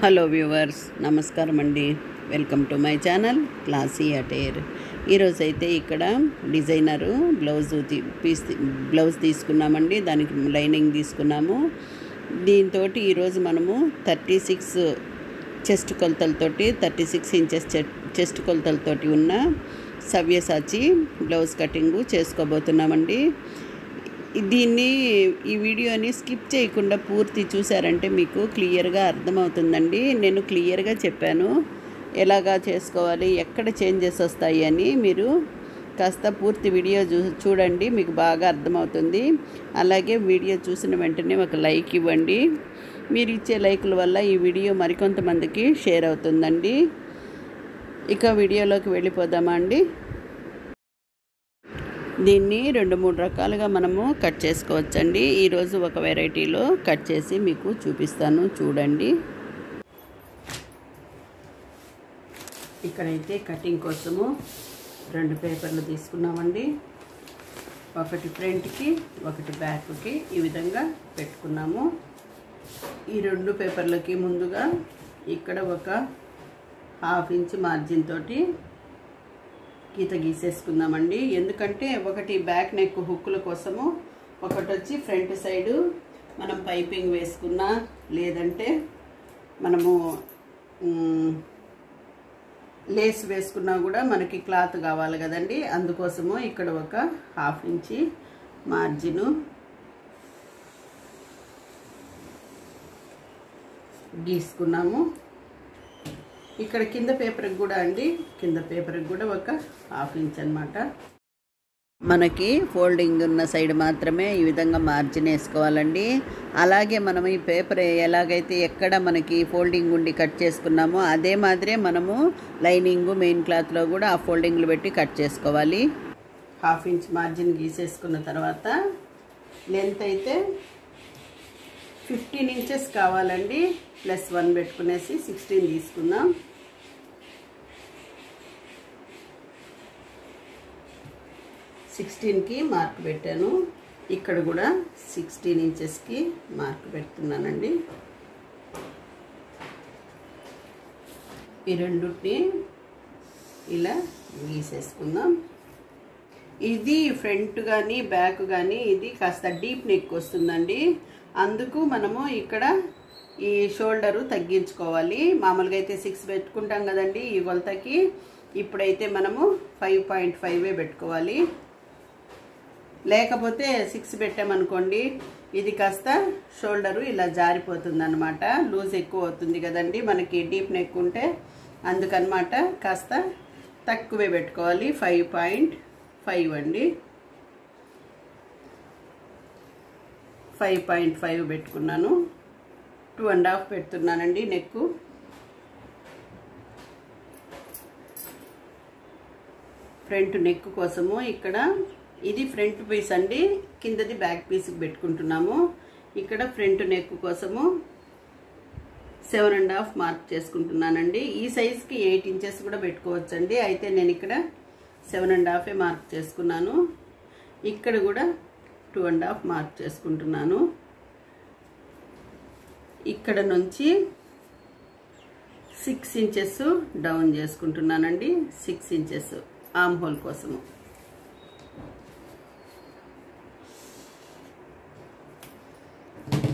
Hello viewers, నమస్కారం అండి. Welcome to my channel classy attire. ఈరోజైతే ఇక్కడ డిజైనరు బ్లౌజ్ తీసుకున్నామండి. దానికి లైనింగ్ తీసుకున్నాము. దీంతో ఈరోజు మనము 36 చెస్ట్ కొలతలతోటి 36 ఇంచెస్ చెస్ట్ కొలతలతోటి ఉన్న సవ్యసాచి బ్లౌజ్ కటింగు చేసుకోబోతున్నామండి. ఈ వీడియోని స్కిప్ చేయకుండా పూర్తి చూసారంటే మీకు క్లియర్గా అర్థమవుతుందండి. నేను క్లియర్గా చెప్పాను ఎలాగా చేసుకోవాలి, ఎక్కడ చేంజెస్ వస్తాయి అని. మీరు కాస్త పూర్తి వీడియో చూడండి, మీకు బాగా అర్థమవుతుంది. అలాగే వీడియో చూసిన వెంటనే ఒక లైక్ ఇవ్వండి. మీరు ఇచ్చే లైకుల వల్ల ఈ వీడియో మరికొంతమందికి షేర్ అవుతుందండి. ఇక వీడియోలోకి వెళ్ళిపోదామా అండి. దీన్ని 2-3 రకాలుగా మనము కట్ చేసుకోవచ్చండి. ఈరోజు ఒక వెరైటీలో కట్ చేసి మీకు చూపిస్తాను, చూడండి. ఇక్కడైతే కటింగ్ కోసము 2 పేపర్లు తీసుకున్నామండి. ఒకటి ఫ్రంట్కి, ఒకటి బ్యాక్కి ఈ విధంగా పెట్టుకున్నాము. ఈ 2 పేపర్లకి ముందుగా ఇక్కడ ఒక 1/2 ఇంచ్ మార్జిన్ తోటి గీత గీసేసుకుందామండి. ఎందుకంటే ఒకటి బ్యాక్ నెక్ హుక్కుల కోసము, ఒకటి వచ్చి ఫ్రంట్ సైడు మనం పైపింగ్ వేసుకున్నా, లేదంటే మనము లేస్ వేసుకున్నా కూడా మనకి క్లాత్ కావాలి కదండి. అందుకోసము ఇక్కడ ఒక 1/2 ఇంచ్ మార్జిను గీసుకున్నాము. ఇక్కడ కింద పేపర్కి కూడా అండి, కింద పేపర్కి కూడా ఒక 1/2 ఇంచ్ అన్నమాట. మనకి ఫోల్డింగ్ ఉన్న సైడ్ మాత్రమే ఈ విధంగా మార్జిన్ వేసుకోవాలండి. అలాగే మనం ఈ పేపర్ ఎలాగైతే ఎక్కడ మనకి ఫోల్డింగ్ ఉండి కట్ చేసుకున్నామో అదే మాదిరే మనము లైనింగ్ మెయిన్ క్లాత్లో కూడా ఆ ఫోల్డింగ్లు పెట్టి కట్ చేసుకోవాలి. 1/2 ఇంచ్ మార్జిన్ గీసేసుకున్న తర్వాత లెంత్ అయితే 15 ఇంచెస్ కావాలండి. +1 పెట్టుకునేసి 16 తీసుకుందాం. కి మార్క్ పెట్టాను. ఇక్కడ కూడా 16 ఇంచెస్కి మార్క్ పెడుతున్నానండి. ఈ రెండుని ఇలా గీసేసుకుందాం. ఇది ఫ్రంట్ కానీ బ్యాక్ కానీ ఇది కాస్త డీప్ నెక్ వస్తుందండి. అందుకు మనము ఇక్కడ ఈ షోల్డరు తగ్గించుకోవాలి. మామూలుగా అయితే 6 పెట్టుకుంటాం కదండి ఈ కొలతకి. ఇప్పుడైతే మనము 5.5 పెట్టుకోవాలి. లేకపోతే 6 పెట్టామనుకోండి ఇది కాస్త షోల్డరు ఇలా జారిపోతుంది అన్నమాట. లూజ్ ఎక్కువ అవుతుంది కదండి మనకి డీప్ నెక్ ఉంటే. అందుకనమాట కాస్త తక్కువే పెట్టుకోవాలి. 5.5 అండి. 5.5 పెట్టుకున్నాను. 2.5 పెడుతున్నానండి నెక్. ఫ్రంట్ నెక్ కోసము ఇక్కడ ఇది ఫ్రంట్ పీస్ అండి, కిందది బ్యాక్ పీస్కి పెట్టుకుంటున్నాము. ఇక్కడ ఫ్రంట్ నెక్ కోసము 7.5 మార్క్ చేసుకుంటున్నానండి. ఈ సైజ్కి 8 ఇంచెస్ కూడా పెట్టుకోవచ్చండి. అయితే నేను ఇక్కడ 7.5 మార్క్ చేసుకున్నాను. ఇక్కడ కూడా 2.5 మార్క్ చేసుకుంటున్నాను. ఇక్కడ నుంచి 6 ఇంచెస్ డౌన్ చేసుకుంటున్నానండి. 6 ఇంచెస్ ఆర్మ్ హోల్ కోసము.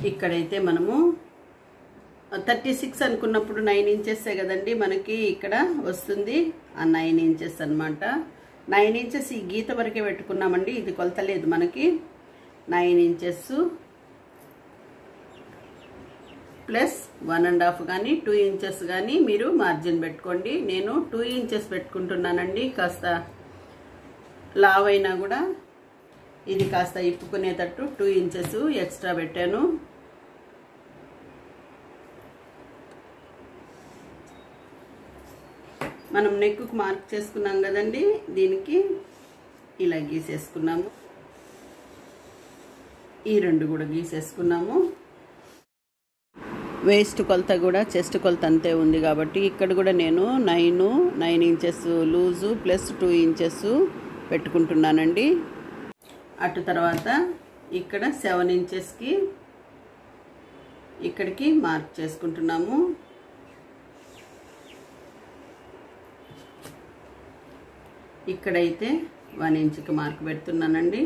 ఇక్కడైతే మనము 36 అనుకున్నప్పుడు 9 ఇంచెసే కదండి మనకి ఇక్కడ వస్తుంది. ఆ 9 ఇంచెస్ అన్నమాట. 9 ఇంచెస్ ఈ గీత వరకే పెట్టుకున్నామండి. ఇది కొలత లేదు మనకి. 9 ఇంచెస్ ప్లస్ 1.5 కానీ 2 ఇంచెస్ కానీ మీరు మార్జిన్ పెట్టుకోండి. నేను 2 ఇంచెస్ పెట్టుకుంటున్నానండి. కాస్త లావ్ అయినా కూడా ఇది కాస్త ఇప్పుకునేటట్టు 2 ఇంచెస్ ఎక్స్ట్రా పెట్టాను. మనం నెక్కు మార్క్ చేసుకున్నాం కదండి, దీనికి ఇలా గీసేసుకున్నాము. ఈ 2 కూడా గీసేసుకున్నాము. వేస్ట్ కొలత కూడా చెస్ట్ కొలత అంతే ఉంది కాబట్టి ఇక్కడ కూడా నేను 9 ఇంచెస్ లూజు ప్లస్ 2 ఇంచెస్ పెట్టుకుంటున్నానండి. అటు తర్వాత ఇక్కడ 7 ఇంచెస్కి ఇక్కడికి మార్క్ చేసుకుంటున్నాము. ఇక్కడైతే 1 ఇంచుకి మార్క్ పెడుతున్నానండి.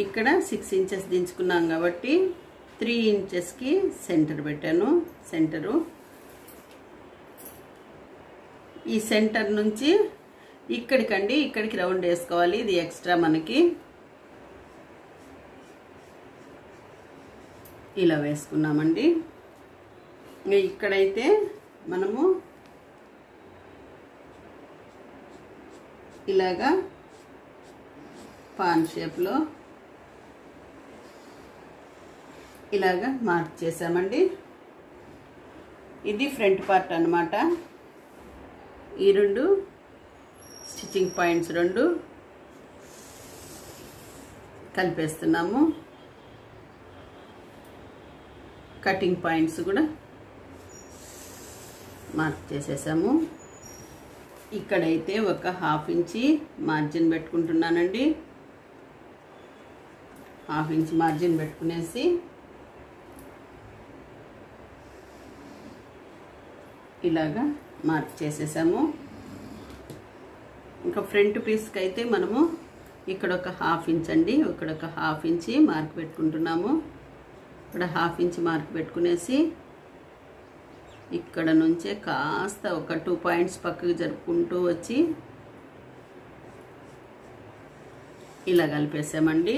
ఇక్కడ 6 ఇంచెస్ దించుకున్నాం కాబట్టి 3 ఇంచెస్కి సెంటర్ పెట్టాను. సెంటరు ఈ సెంటర్ నుంచి ఇక్కడికి రౌండ్ వేసుకోవాలి. ఇది ఎక్స్ట్రా మనకి ఇలా వేసుకున్నామండి. ఇక్కడైతే మనము ఇలాగా పాన్ షేప్లో ఇలాగా మార్క్ చేసామండి. ఇది ఫ్రంట్ పార్ట్ అన్నమాట. ఈ 2 స్టిచ్చింగ్ పాయింట్స్ 2 కలిపేస్తున్నాము. కటింగ్ పాయింట్స్ కూడా మార్క్ చేసేసాము. ఇక్కడైతే ఒక 1/2 ఇంచి మార్జిన్ పెట్టుకుంటున్నానండి. 1/2 ఇంచ్ మార్జిన్ పెట్టుకునేసి ఇలాగా మార్క్ చేసేసాము. ఇంకా ఫ్రంట్ పీస్కి అయితే మనము ఇక్కడ ఒక 1/2 ఇంచ్ అండి, ఇక్కడ ఒక 1/2 ఇంచి మార్క్ పెట్టుకుంటున్నాము. ఇక్కడ 1/2 ఇంచ్ మార్క్ పెట్టుకునేసి ఇక్కడ నుంచే కాస్త ఒక 2 పాయింట్స్ పక్కకి జరుపుకుంటూ వచ్చి ఇలా కలిపేసామండి.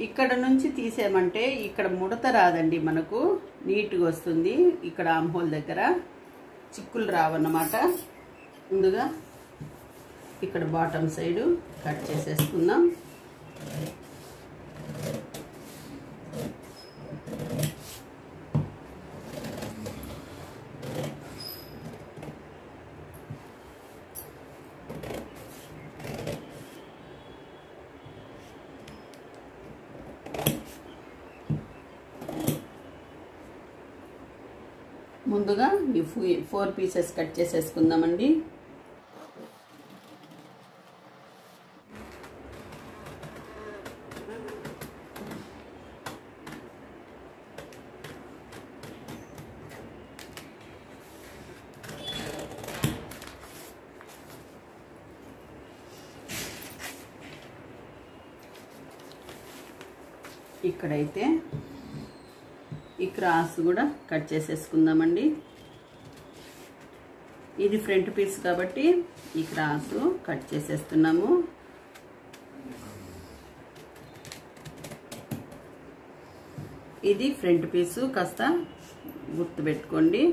ఇక్కడ నుంచి తీసామంటే ఇక్కడ ముడత రాదండి, మనకు నీట్గా వస్తుంది. ఇక్కడ ఆమ్హోల్ దగ్గర చిక్కులు రావన్నమాట. ముందుగా ఇక్కడ బాటమ్ సైడు కట్ చేసేసుకుందాం. ముందుగా ఈ 4 పీసెస్ కట్ చేసేసుకుందామండి. ఇక్కడైతే ఈ క్రాస్ కూడా కట్ చేసేసుకుందామండి. ఇది ఫ్రంట్ పీస్ కాబట్టి ఈ క్రాస్ కట్ చేసేస్తున్నాము. ఇది ఫ్రంట్ పీసు, కాస్త గుర్తుపెట్టుకోండి.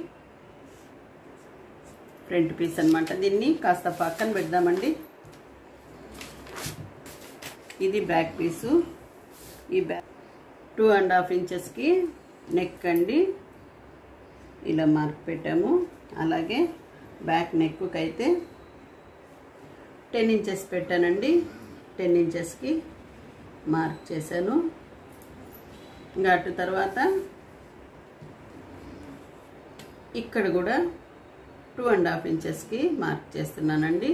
ఫ్రంట్ పీస్ అన్నమాట. దీన్ని కాస్త పక్కన పెడదామండి. ఇది బ్యాక్ పీసు. ఈ బ్యాక్ 2.5 ఇంచెస్కి నెక్ అండి, ఇలా మార్క్ పెట్టాము. అలాగే బ్యాక్ నెక్కి అయితే 10 ఇంచెస్ పెట్టానండి. 10 ఇంచెస్కి మార్క్ చేశాను. ఇంకా అటు తర్వాత ఇక్కడ కూడా 2.5 ఇంచెస్కి మార్క్ చేస్తున్నానండి.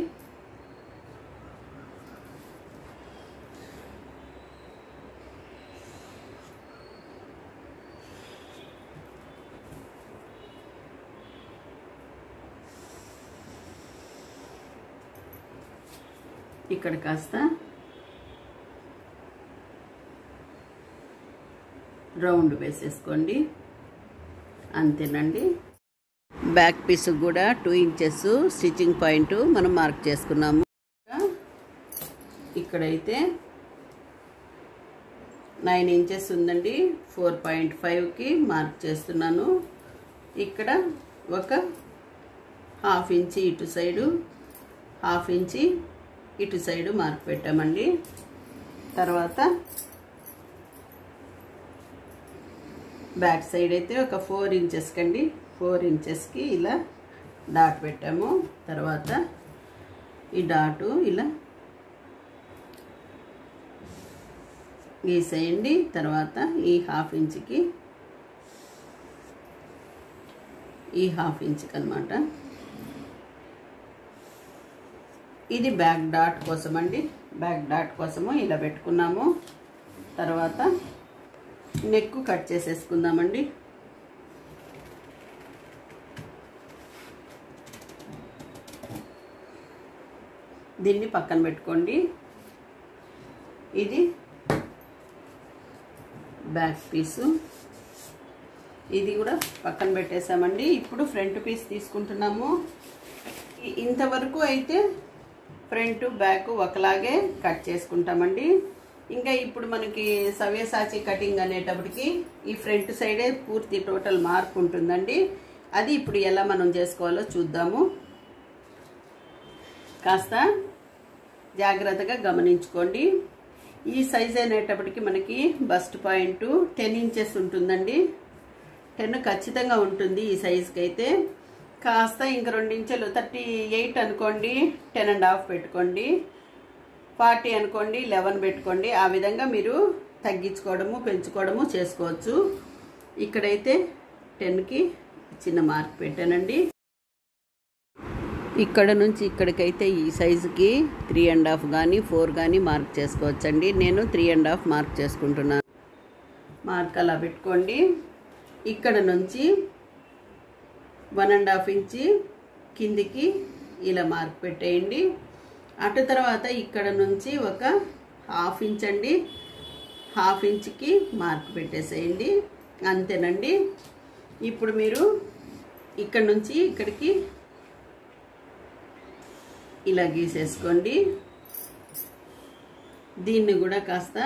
ఇక్కడ కాస్త రౌండ్ వేసేసుకోండి, అంతేనండి. బ్యాక్ పీస్ కూడా 2 ఇంచెస్ స్టిచ్చింగ్ పాయింట్ మనం మార్క్ చేసుకున్నాము. ఇక్కడైతే 9 ఇంచెస్ ఉందండి. 4.5కి మార్క్ చేస్తున్నాను. ఇక్కడ ఒక 1/2 ఇంచి ఇటు సైడు, 1/2 ఇంచి ఇటు సైడు మార్క్ పెట్టామండి. తర్వాత బ్యాక్ సైడ్ అయితే ఒక 4 ఇంచెస్ కండి, 4 ఇంచెస్కి ఇలా డాట్ పెట్టాము. తర్వాత ఈ డాటు ఇలా గీసేయండి. తర్వాత ఈ 1/2 ఇంచుకి, ఈ 1/2 ఇంచుకి అన్నమాట. ఇది బ్యాక్ డాట్ కోసం అండి. బ్యాక్ డాట్ కోసము ఇలా పెట్టుకున్నాము. తర్వాత నెక్ కట్ చేసేసుకుందామండి. దీన్ని పక్కన పెట్టుకోండి. ఇది బ్యాక్ పీసు, ఇది కూడా పక్కన పెట్టేసామండి. ఇప్పుడు ఫ్రంట్ పీస్ తీసుకుంటున్నాము. ఇంతవరకు అయితే ఫ్రంట్ బ్యాక్ ఒకలాగే కట్ చేసుకుంటామండి. ఇంకా ఇప్పుడు మనకి సవ్యసాచి కటింగ్ అనేటప్పటికి ఈ ఫ్రంట్ సైడే పూర్తి టోటల్ మార్క్ ఉంటుందండి. అది ఇప్పుడు ఎలా మనం చేసుకోవాలో చూద్దాము. కాస్త జాగ్రత్తగా గమనించుకోండి. ఈ సైజ్ అనేటప్పటికి మనకి బస్ట్ పాయింట్ 10 ఇంచెస్ ఉంటుందండి. 10 ఖచ్చితంగా ఉంటుంది ఈ సైజుకి అయితే. కాస్త ఇంక 2 ఇంచులు 38 అనుకోండి, 10.5 పెట్టుకోండి. 40 అనుకోండి, 11 పెట్టుకోండి. ఆ విధంగా మీరు తగ్గించుకోవడము పెంచుకోవడము చేసుకోవచ్చు. ఇక్కడైతే 10కి చిన్న మార్క్ పెట్టానండి. ఇక్కడ నుంచి ఇక్కడికైతే ఈ సైజుకి 3.5 కానీ 4 కానీ మార్క్ చేసుకోవచ్చండి. నేను 3.5 మార్క్ చేసుకుంటున్నాను. మార్క్ అలా పెట్టుకోండి. ఇక్కడ నుంచి 1.5 ఇంచి కిందికి ఇలా మార్క్ పెట్టేయండి. అటు తర్వాత ఇక్కడ నుంచి ఒక 1/2 ఇంచ్ అండి, 1/2 ఇంచ్కి మార్క్ పెట్టేసేయండి. అంతేనండి. ఇప్పుడు మీరు ఇక్కడ నుంచి ఇక్కడికి ఇలా గీసేసుకోండి. దీన్ని కూడా కాస్త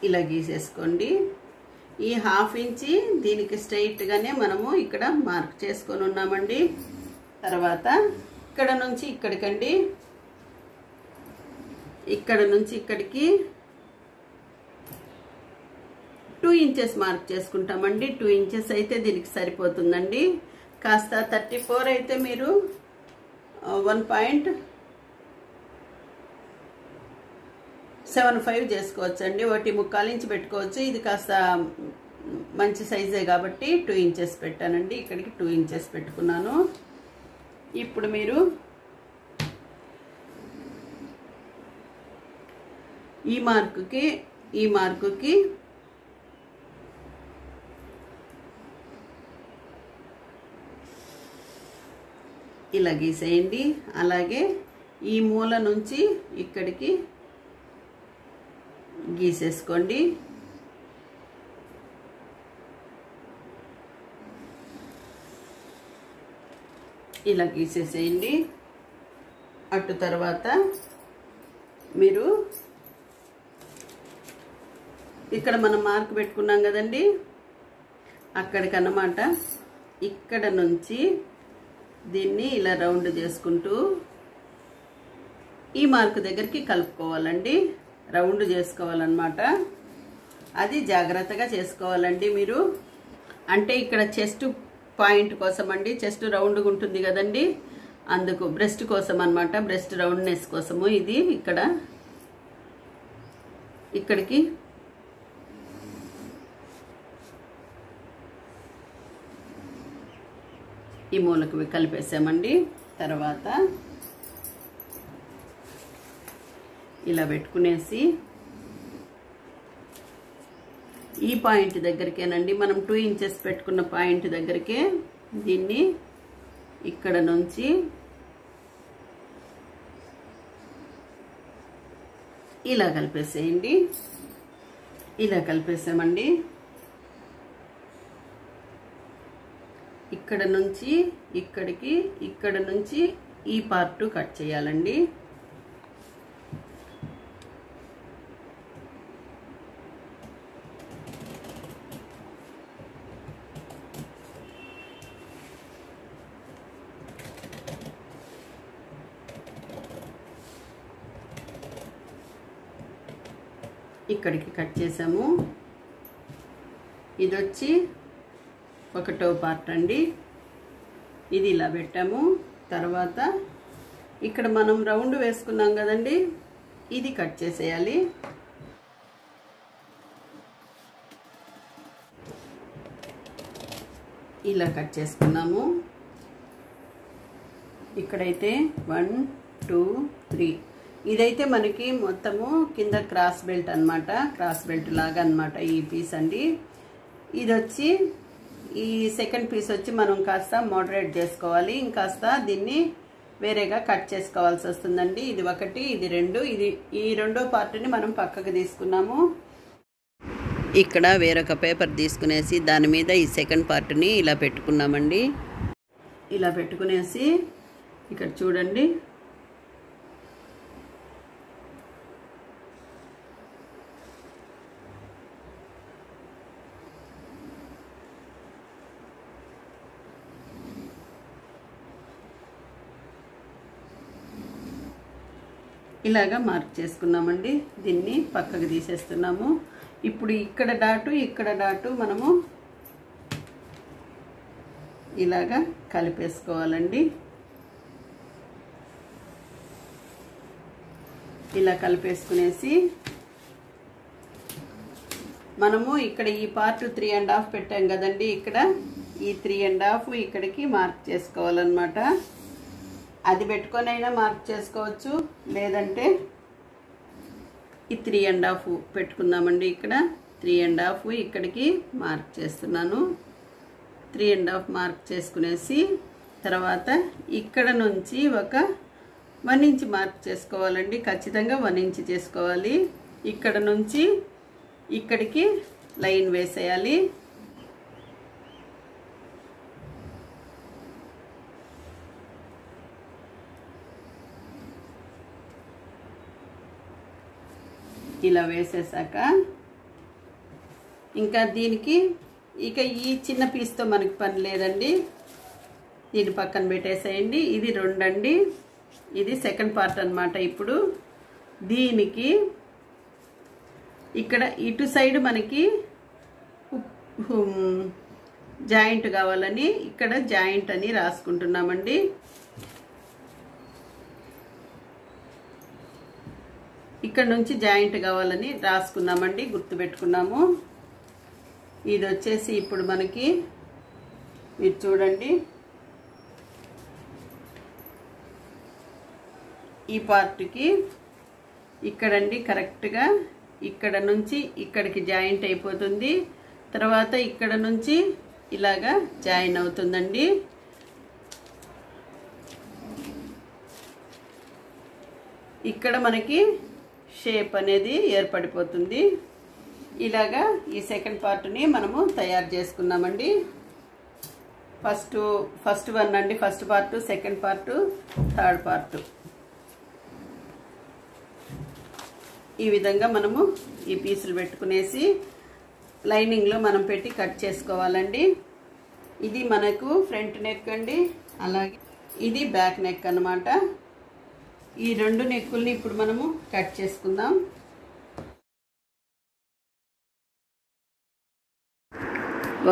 ఇలా గీసేసుకోండి. ఈ 1/2 ఇంచి దీనికి స్ట్రైట్గానే మనము ఇక్కడ మార్క్ చేసుకొని ఉన్నామండి. తర్వాత ఇక్కడ నుంచి ఇక్కడికండి, ఇక్కడ నుంచి ఇక్కడికి 2 ఇంచెస్ మార్క్ చేసుకుంటామండి. 2 ఇంచెస్ అయితే దీనికి సరిపోతుందండి. కాస్త 34 అయితే మీరు 1.75 చేసుకోవచ్చండి. 1.75 ఇంచ్ పెట్టుకోవచ్చు. ఇది కాస్త మంచి సైజే కాబట్టి 2 ఇంచెస్ పెట్టానండి. ఇక్కడికి 2 ఇంచెస్ పెట్టుకున్నాను. ఇప్పుడు మీరు ఈ మార్కుకి ఇలా గీసేయండి. అలాగే ఈ మూల నుంచి ఇక్కడికి గీసేసుకోండి. ఇలా గీసేసేయండి. అటు తర్వాత మీరు ఇక్కడ మనం మార్క్ పెట్టుకున్నాం కదండి, అక్కడికన్నమాట ఇక్కడ నుంచి దీన్ని ఇలా రౌండ్ చేసుకుంటూ ఈ మార్క్ దగ్గరికి కలుపుకోవాలండి. రౌండ్ చేసుకోవాలన్నమాట. అది జాగ్రత్తగా చేసుకోవాలండి మీరు. అంటే ఇక్కడ చెస్ట్ పాయింట్ కోసం అండి, చెస్ట్ రౌండ్గా ఉంటుంది కదండి, అందుకు బ్రెస్ట్ కోసం అన్నమాట. బ్రెస్ట్ రౌండ్నెస్ కోసము ఇది ఇక్కడ ఇక్కడికి ఈ మూలకు కలిపేసామండి. తర్వాత ఇలా పెట్టుకునేసి ఈ పాయింట్ దగ్గరికేనండి, మనం 2 ఇంచెస్ పెట్టుకున్న పాయింట్ దగ్గరికే దీన్ని ఇక్కడ నుంచి ఇలా కలిపేసేయండి. ఇలా కలిపేసామండి. ఇక్కడ నుంచి ఇక్కడికి, ఇక్కడ నుంచి ఈ పార్ట్ కట్ చేయాలండి. ఇక్కడికి కట్ చేసాము. ఇది వచ్చి ఒకటో పార్ట్ అండి. ఇది ఇలా పెట్టాము. తర్వాత ఇక్కడ మనం రౌండ్ వేసుకున్నాం కదండి, ఇది కట్ చేసేయాలి. ఇలా కట్ చేసుకున్నాము. ఇక్కడైతే 1 2 3 ఇదైతే మనకి మొత్తము కింద క్రాస్ బెల్ట్ అన్నమాట. క్రాస్ బెల్ట్ లాగా అన్నమాట ఈ పీస్ అండి. ఇది వచ్చి ఈ సెకండ్ పీస్ వచ్చి మనం కాస్త మోడరేట్ చేసుకోవాలి, ఇంకాస్త దీన్ని వేరేగా కట్ చేసుకోవాల్సి వస్తుందండి. ఇది ఒకటి, ఇది రెండు, ఇది ఈ రెండో పార్ట్ని మనం పక్కకు తీసుకున్నాము. ఇక్కడ వేరొక పేపర్ తీసుకునేసి దాని మీద ఈ సెకండ్ పార్ట్ని ఇలా పెట్టుకున్నామండి. ఇలా పెట్టుకునేసి ఇక్కడ చూడండి, ఇలాగా మార్క్ చేసుకున్నామండి. దీన్ని పక్కకు తీసేస్తున్నాము. ఇప్పుడు ఇక్కడ డాటు మనము ఇలాగా కలిపేసుకోవాలండి. ఇలా కలిపేసుకునేసి మనము ఇక్కడ ఈ పార్ట్ 3.5 పెట్టాం కదండి, ఇక్కడ ఈ 3.5 ఇక్కడికి మార్క్ చేసుకోవాలన్నమాట. అది పెట్టుకొనైనా మార్క్ చేసుకోవచ్చు, లేదంటే ఈ 3.5 పెట్టుకుందామండి. ఇక్కడ 3.5 ఇక్కడికి మార్క్ చేస్తున్నాను. 3.5 మార్క్ చేసుకునేసి తర్వాత ఇక్కడ నుంచి ఒక 1 ఇంచ్ మార్క్ చేసుకోవాలండి. ఖచ్చితంగా 1 ఇంచ్ చేసుకోవాలి. ఇక్కడ నుంచి ఇక్కడికి లైన్ వేసేయాలి. ఇలా వేసేసాక ఇంకా దీనికి ఇక ఈ చిన్న పీస్తో మనకి పని లేదండి, దీని పక్కన పెట్టేసేయండి. ఇది 2 అండి, ఇది సెకండ్ పార్ట్ అన్నమాట. ఇప్పుడు దీనికి ఇక్కడ ఇటు సైడ్ మనకి జాయింట్ కావాలని ఇక్కడ జాయింట్ అని రాసుకుంటున్నామండి. ఇక్కడ నుంచి జాయింట్ కావాలని రాసుకున్నామండి, గుర్తుపెట్టుకున్నాము. ఇది వచ్చేసి ఇప్పుడు మనకి మీరు చూడండి, ఈ పార్ట్కి ఇక్కడండి కరెక్ట్గా ఇక్కడ నుంచి ఇక్కడికి జాయింట్ అయిపోతుంది. తర్వాత ఇక్కడ నుంచి ఇలాగా జాయిన్ అవుతుందండి. ఇక్కడ మనకి షేప్ అనేది ఏర్పడిపోతుంది. ఇలాగా ఈ సెకండ్ పార్ట్ని మనము తయారు చేసుకున్నామండి. ఫస్ట్ వన్ అండి, first part, second part, third part. ఈ విధంగా మనము ఈ పీసులు పెట్టుకునేసి లైనింగ్లో మనం పెట్టి కట్ చేసుకోవాలండి. ఇది మనకు ఫ్రంట్ నెక్ అండి, అలాగే ఇది బ్యాక్ నెక్ అన్నమాట. ఈ 2 నెక్కుల్ని ఇప్పుడు మనము కట్ చేసుకుందాం.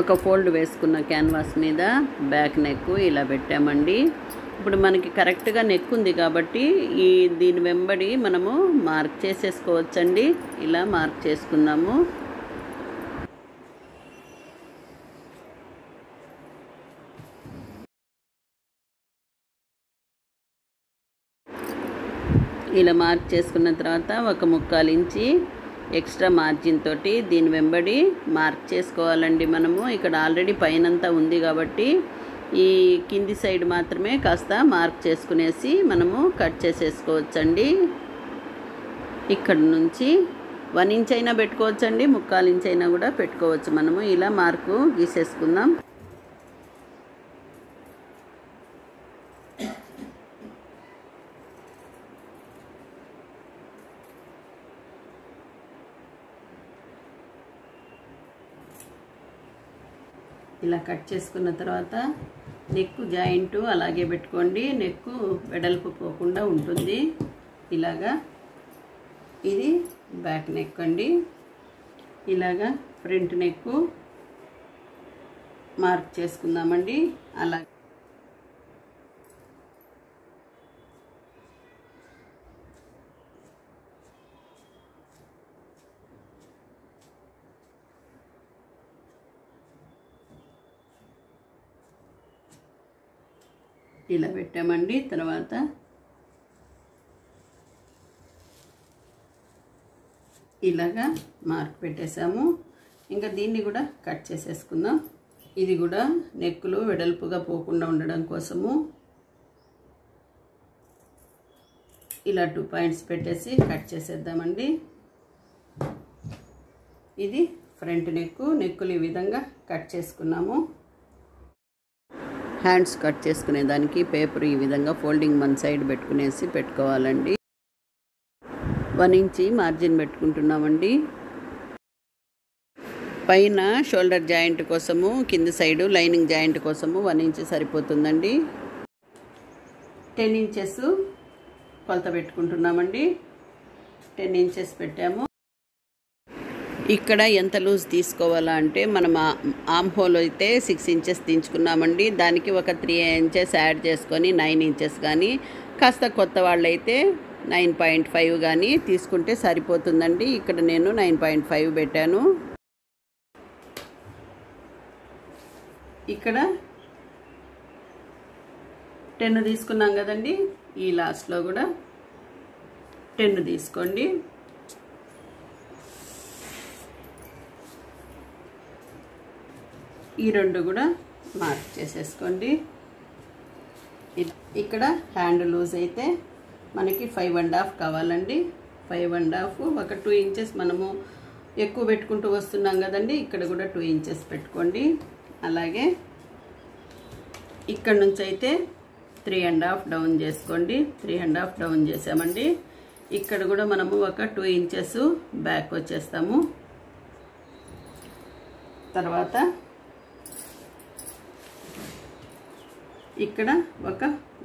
ఒక ఫోల్డ్ వేసుకున్న క్యాన్వాస్ మీద బ్యాక్ నెక్ ఇలా పెట్టామండి. ఇప్పుడు మనకి కరెక్ట్గా నెక్ ఉంది కాబట్టి దీని వెంబడి మనము మార్క్ చేసేసుకోవచ్చండి. ఇలా మార్క్ చేసుకుందాము. ఇలా మార్క్ చేసుకున్న తర్వాత ఒక 1/4 ఇంచి ఎక్స్ట్రా మార్జిన్ తోటి దీని వెంబడి మార్క్ చేసుకోవాలండి. మనము ఇక్కడ ఆల్రెడీ పైనంతా ఉంది కాబట్టి ఈ కింది సైడ్ మాత్రమే కాస్త మార్క్ చేసుకునేసి మనము కట్ చేసేసుకోవచ్చండి. ఇక్కడ నుంచి 1 ఇంచ్ అయినా పెట్టుకోవచ్చండి, 1/4 ఇంచ్ అయినా కూడా పెట్టుకోవచ్చు. మనము ఇలా మార్కు గీసేసుకుందాం. ఇలా కట్ చేసుకున్న తర్వాత నెక్ జాయింట్ అలాగే పెట్టుకోండి, నెక్ వెడల్పు పోకుండా ఉంటుంది. ఇలాగా ఇది బ్యాక్ నెక్ అండి. ఇలాగా ఫ్రంట్ నెక్ మార్క్ చేసుకుందామండి. అలా ఇలా పెట్టామండి. తర్వాత ఇలాగా మార్క్ పెట్టేసాము. ఇంకా దీన్ని కూడా కట్ చేసేసుకుందాం. ఇది కూడా నెక్కులు వెడల్పుగా పోకుండా ఉండడం కోసము ఇలా 2 పాయింట్స్ పెట్టేసి కట్ చేసేద్దామండి. ఇది ఫ్రంట్ నెక్కులు ఈ విధంగా కట్ చేసుకున్నాము. హ్యాండ్స్ కట్ చేసుకునే దానికి పేపర్ ఈ విధంగా ఫోల్డింగ్ వన్ సైడ్ పెట్టుకోవాలండి. 1 ఇంచ్ మార్జిన్ పెట్టుకుంటున్నామండి. పైన షోల్డర్ జాయింట్ కోసము కింద సైడు లైనింగ్ జాయింట్ కోసము 1 ఇంచ్ సరిపోతుందండి. 10 ఇంచెస్ కొలత పెట్టుకుంటున్నామండి. 10 ఇంచెస్ పెట్టాము. ఇక్కడ ఎంత లూజ్ తీసుకోవాలా అంటే మనం ఆర్మ్ హోల్ అయితే 6 ఇంచెస్ దించుకున్నామండి. దానికి ఒక 3 ఇంచెస్ యాడ్ చేసుకొని 9 ఇంచెస్ కానీ, కాస్త కొత్త వాళ్ళైతే 9.5 కానీ తీసుకుంటే సరిపోతుందండి. ఇక్కడ నేను 9.5 పెట్టాను. ఇక్కడ 10 తీసుకున్నాం కదండి, ఈ లాస్ట్లో కూడా 10 తీసుకోండి. ఈ 2 కూడా మార్క్ చేసేసుకోండి. ఇక్కడ హ్యాండ్ లూజ్ అయితే మనకి 5.5 కావాలండి. 5.5 ఒక 2 ఇంచెస్ మనము ఎక్కువ పెట్టుకుంటూ వస్తున్నాం కదండి, ఇక్కడ కూడా 2 ఇంచెస్ పెట్టుకోండి. అలాగే ఇక్కడ నుంచి అయితే 3.5 డౌన్ చేసుకోండి. 3.5 డౌన్ చేసామండి. ఇక్కడ కూడా మనము ఒక 2 ఇంచెస్ బ్యాక్ వచ్చేస్తాము. తర్వాత ఇక్కడ ఒక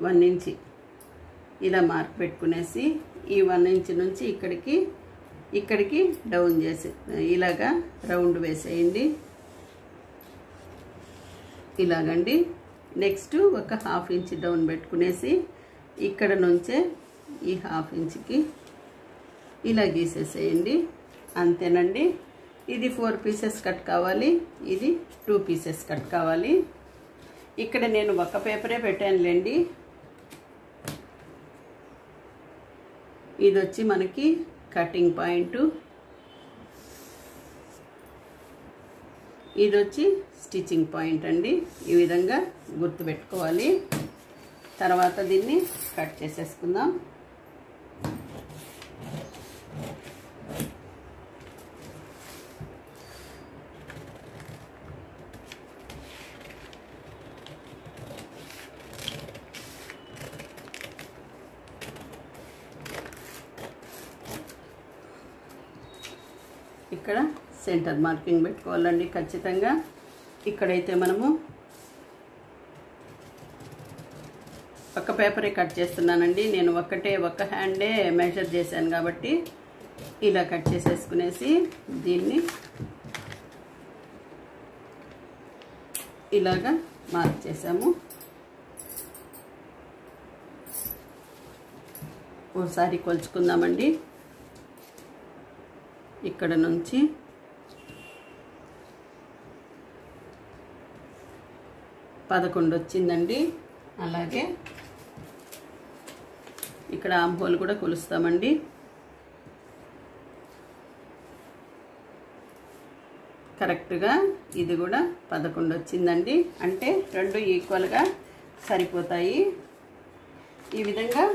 1 ఇంచ్ ఇలా మార్క్ పెట్టుకునేసి ఈ 1 ఇంచ్ నుంచి ఇక్కడికి డౌన్ చేసి ఇలాగా రౌండ్ వేసేయండి. ఇలాగండి. నెక్స్ట్ ఒక 1/2 ఇంచ్ డౌన్ పెట్టుకునేసి ఇక్కడ నుంచే ఈ 1/2 ఇంచ్కి ఇలా గీసేసేయండి. అంతేనండి. ఇది 4 పీసెస్ కట్ కావాలి, ఇది 2 పీసెస్ కట్ కావాలి. ఇక్కడ నేను ఒక పేపరే పెట్టానులేండి. ఇది వచ్చి మనకి కటింగ్ పాయింట్, ఇది వచ్చి స్టిచ్చింగ్ పాయింట్ అండి. ఈ విధంగా గుర్తుపెట్టుకోవాలి. తర్వాత దీన్ని కట్ చేసేసుకుందాం. ఇక్కడ సెంటర్ మార్కింగ్ పెట్టుకోవాలండి ఖచ్చితంగా. ఇక్కడైతే మనము ఒక పేపరే కట్ చేస్తున్నానండి. నేను ఒక హ్యాండే మెజర్ చేశాను కాబట్టి ఇలా కట్ చేసేసుకునేసి దీన్ని ఇలాగా మార్క్ చేసాము. ఓసారి కొలుచుకుందామండి. ఇక్కడ నుంచి పదకొండు వచ్చిందండి. అలాగే ఇక్కడ ఆర్మ్ హోల్ కూడా కొలుస్తామండి. కరెక్ట్గా ఇది కూడా 11 వచ్చిందండి. అంటే 2 ఈక్వల్గా సరిపోతాయి. ఈ విధంగా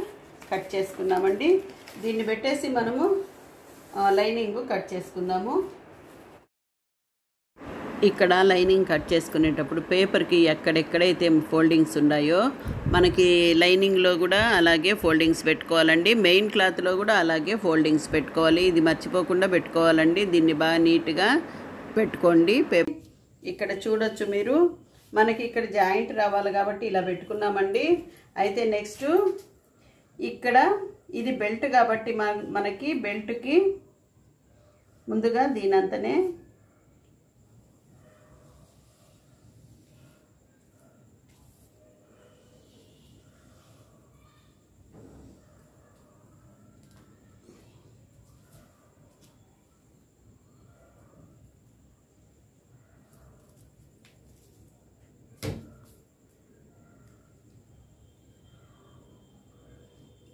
కట్ చేసుకున్నామండి. దీన్ని పెట్టేసి మనము లైనింగ్ కట్ చేసుకుందాము. ఇక్కడ లైనింగ్ కట్ చేసుకునేటప్పుడు పేపర్కి ఎక్కడెక్కడైతే ఫోల్డింగ్స్ ఉన్నాయో మనకి లైనింగ్లో కూడా అలాగే ఫోల్డింగ్స్ పెట్టుకోవాలండి. మెయిన్ క్లాత్లో కూడా అలాగే ఫోల్డింగ్స్ పెట్టుకోవాలి. ఇది మర్చిపోకుండా పెట్టుకోవాలండి. దీన్ని బాగా నీట్గా పెట్టుకోండి. ఇక్కడ చూడొచ్చు మీరు, మనకి ఇక్కడ జాయింట్ రావాలి కాబట్టి ఇలా పెట్టుకున్నామండి. అయితే నెక్స్ట్ ఇక్కడ ఇది బెల్ట్ కాబట్టి మనకి బెల్ట్కి ముందుగా దీనంతనే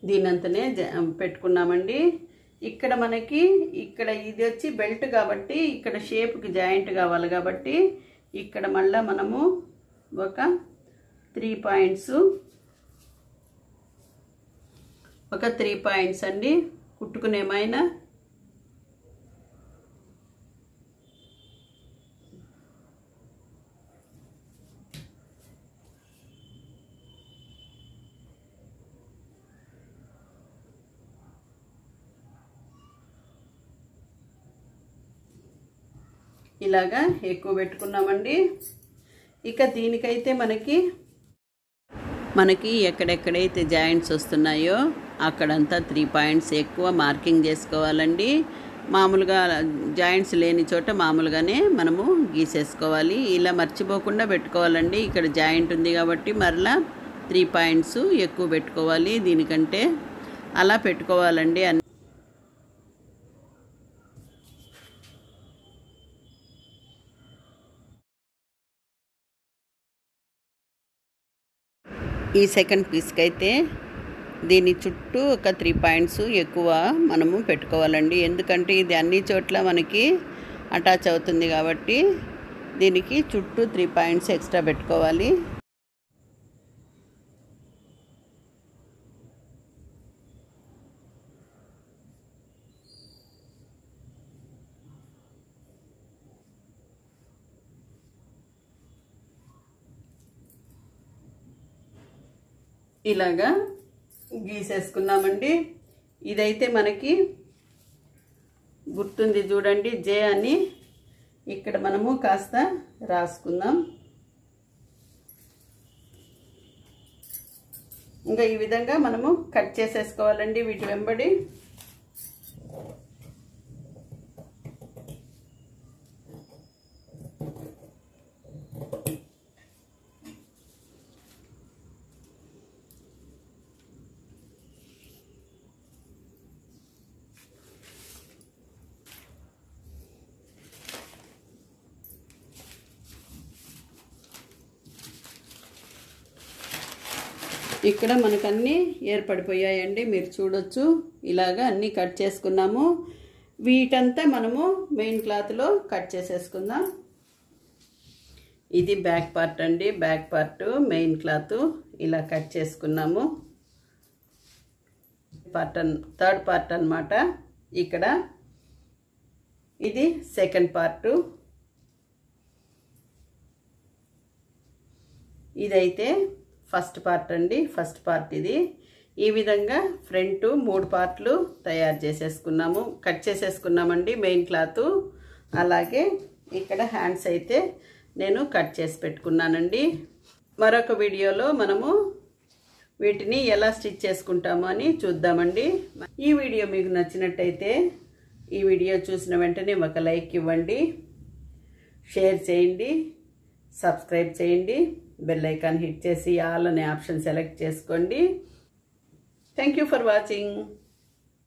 దీనంతనే పెట్టుకున్నామండి. ఇక్కడ మనకి ఇక్కడ ఇది వచ్చి బెల్ట్ కాబట్టి ఇక్కడ షేప్కి జాయింట్ కావాలి కాబట్టి ఇక్కడ మళ్ళీ మనము ఒక 3 పాయింట్స్ అండి కుట్టుకునేమైనా ఇలాగా ఎక్కువ పెట్టుకున్నామండి. ఇక దీనికైతే మనకి ఎక్కడెక్కడైతే జాయింట్స్ వస్తున్నాయో అక్కడంతా 3 పాయింట్స్ ఎక్కువ మార్కింగ్ చేసుకోవాలండి. మామూలుగా జాయింట్స్ లేని చోట మామూలుగానే మనము గీసేసుకోవాలి. ఇలా మర్చిపోకుండా పెట్టుకోవాలండి. ఇక్కడ జాయింట్ ఉంది కాబట్టి మరలా 3 పాయింట్స్ ఎక్కువ పెట్టుకోవాలి. దీనికంటే అలా పెట్టుకోవాలండి. ఈ సెకండ్ పీస్కి అయితే దీని చుట్టూ ఒక 3 పాయింట్స్ ఎక్కువ మనము పెట్టుకోవాలండి. ఎందుకంటే ఇది అన్ని చోట్ల మనకి అటాచ్ అవుతుంది కాబట్టి దీనికి చుట్టూ 3 పాయింట్స్ ఎక్స్ట్రా పెట్టుకోవాలి. ఇలాగా గీసేసుకున్నామండి. ఇదైతే మనకి గుర్తుంది చూడండి, జే అని ఇక్కడ మనము కాస్త రాసుకుందాం. ఇంకా ఈ విధంగా మనము కట్ చేసేసుకోవాలండి వీటి వెంబడి. ఇక్కడ మనకు అన్నీ ఏర్పడిపోయాయండి, మీరు చూడొచ్చు. ఇలాగా అన్నీ కట్ చేసుకున్నాము. వీటంతా మనము మెయిన్ క్లాత్లో కట్ చేసేసుకుందాం. ఇది బ్యాక్ పార్ట్ అండి, బ్యాక్ పార్ట్ మెయిన్ క్లాత్ ఇలా కట్ చేసుకున్నాము. థర్డ్ పార్ట్ అన్నమాట. ఇక్కడ ఇది సెకండ్ పార్ట్. ఇదైతే ఫస్ట్ పార్ట్ అండి, ఫస్ట్ పార్ట్ ఇది. ఈ విధంగా ఫ్రంట్ 3 పార్ట్లు తయారు చేసేసుకున్నాము, కట్ చేసేసుకున్నామండి మెయిన్ క్లాత్. అలాగే ఇక్కడ హ్యాండ్స్ అయితే నేను కట్ చేసి పెట్టుకున్నానండి. మరొక వీడియోలో మనము వీటిని ఎలా స్టిచ్ చేసుకుంటామో అని చూద్దామండి. ఈ వీడియో మీకు నచ్చినట్టయితే ఈ వీడియో చూసిన వెంటనే ఒక లైక్ ఇవ్వండి, షేర్ చేయండి, సబ్స్క్రైబ్ చేయండి, బెల్ ఐకాన్ హిట్ చేసి ఆల్ అనే ఆప్షన్ సెలెక్ట్ చేసుకోండి. Thank you for watching.